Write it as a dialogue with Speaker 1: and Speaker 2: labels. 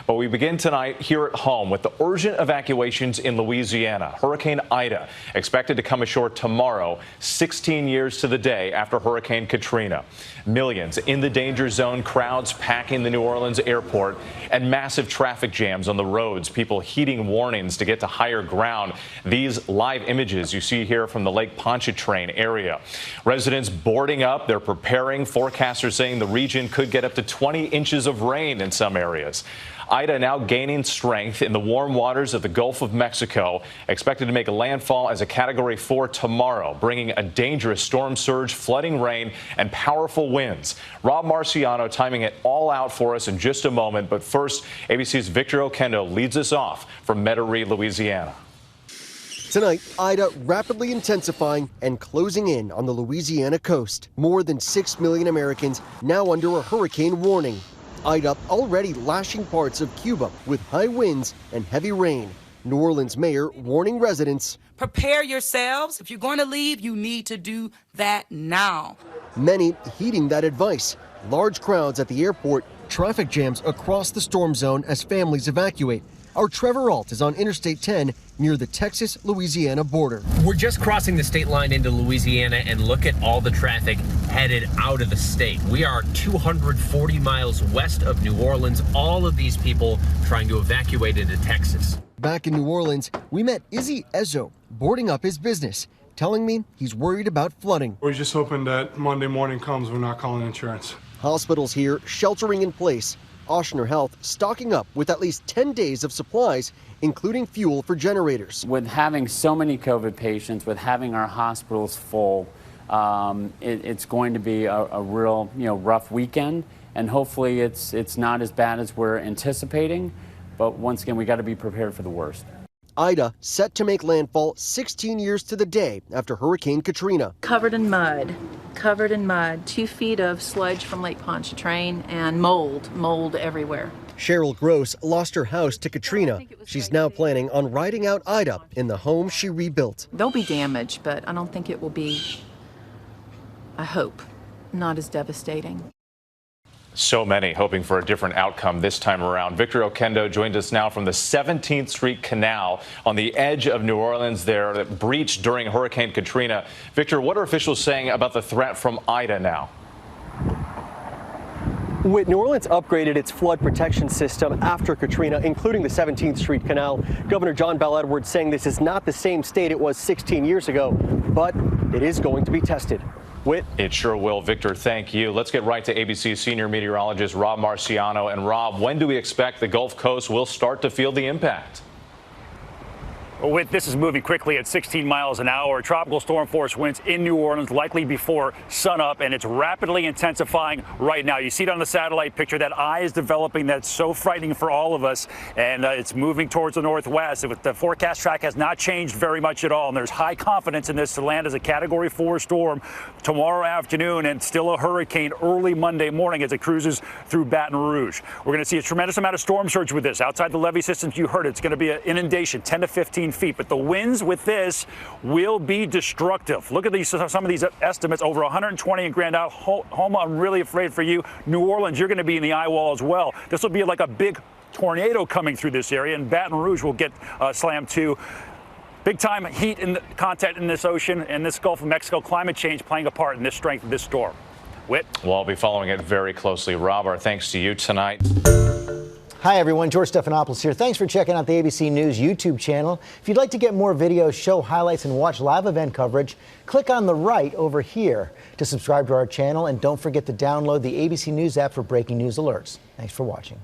Speaker 1: But we begin tonight here at home with the urgent evacuations in Louisiana. Hurricane Ida expected to come ashore tomorrow, 16 years to the day after Hurricane Katrina. Millions in the danger zone, crowds packing the New Orleans airport, and massive traffic jams on the roads, people heeding warnings to get to higher ground. These live images you see here from the Lake Pontchartrain area. Residents boarding up, they're preparing. Forecasters saying the region could get up to 20 inches of rain in some areas. Ida now gaining strength in the warm waters of the Gulf of Mexico, expected to make a landfall as a Category 4 tomorrow, bringing a dangerous storm surge, flooding rain, and powerful winds. Rob Marciano timing it all out for us in just a moment. But first, ABC's Victor Oquendo leads us off from Metairie, Louisiana.
Speaker 2: Tonight, Ida rapidly intensifying and closing in on the Louisiana coast. More than 6 million Americans now under a hurricane warning. Ida already lashing parts of Cuba with high winds and heavy rain. New Orleans mayor warning residents,
Speaker 3: prepare yourselves. If you're going to leave, you need to do that now.
Speaker 2: Many heeding that advice. Large crowds at the airport, traffic jams across the storm zone as families evacuate. Our Trevor Alt is on Interstate 10 near the Texas-Louisiana border.
Speaker 4: We're just crossing the state line into Louisiana, and look at all the traffic headed out of the state. We are 240 miles west of New Orleans. All of these people trying to evacuate into Texas.
Speaker 2: Back in New Orleans, we met Izzy Ezzo boarding up his business, telling me he's worried about flooding.
Speaker 5: We're just hoping that Monday morning comes, we're not calling insurance.
Speaker 2: Hospitals here sheltering in place. Ochsner Health stocking up with at least 10 days of supplies, including fuel for generators.
Speaker 6: With having so many COVID patients, with having our hospitals full, it's going to be a real, rough weekend. And hopefully it's not as bad as we're anticipating. But once again, we got to be prepared for the worst.
Speaker 2: Ida set to make landfall 16 years to the day after Hurricane Katrina.
Speaker 7: Covered in mud, 2 feet of sludge from Lake Pontchartrain, and mold everywhere.
Speaker 2: Cheryl Gross lost her house to Katrina. She's now planning on riding out Ida in the home she rebuilt.
Speaker 7: There'll be damage, but I don't think it will be, I hope, not as devastating.
Speaker 1: So many hoping for a different outcome this time around. Victor Oquendo joined us now from the 17th Street Canal on the edge of New Orleans there that breached during Hurricane Katrina. Victor, what are officials saying about the threat from Ida now?
Speaker 8: New Orleans upgraded its flood protection system after Katrina, including the 17th Street Canal. Governor John Bel Edwards saying this is not the same state it was 16 years ago, but it is going to be tested. Whit?
Speaker 1: It sure will. Victor, thank you. Let's get right to ABC's senior meteorologist Rob Marciano. And Rob, when do we expect the Gulf Coast will start to feel the impact?
Speaker 9: Well, this is moving quickly at 16 miles an hour. Tropical storm force winds in New Orleans likely before sunup, and it's rapidly intensifying right now. You see it on the satellite picture. That eye is developing. That's so frightening for all of us, and it's moving towards the northwest. The forecast track has not changed very much at all, and there's high confidence in this to land as a Category 4 storm tomorrow afternoon and still a hurricane early Monday morning as it cruises through Baton Rouge. We're going to see a tremendous amount of storm surge with this. Outside the levee systems, you heard it. It's going to be an inundation, 10 to 15 feet, but the winds with this will be destructive. Look at some of these estimates, over 120 in Grand Isle. Homa, I'm really afraid for you. New Orleans, you're going to be in the eye wall as well. This will be like a big tornado coming through this area, and Baton Rouge will get slammed too. Big time heat and content in this ocean and this Gulf of Mexico. Climate change playing a part in this strength of this storm. Whit?
Speaker 1: Well, I'll be following it very closely. Rob, our thanks to you tonight.
Speaker 10: Hi, everyone. George Stephanopoulos here. Thanks for checking out the ABC News YouTube channel. If you'd like to get more videos, show highlights, and watch live event coverage, click on the right over here to subscribe to our channel. And don't forget to download the ABC News app for breaking news alerts. Thanks for watching.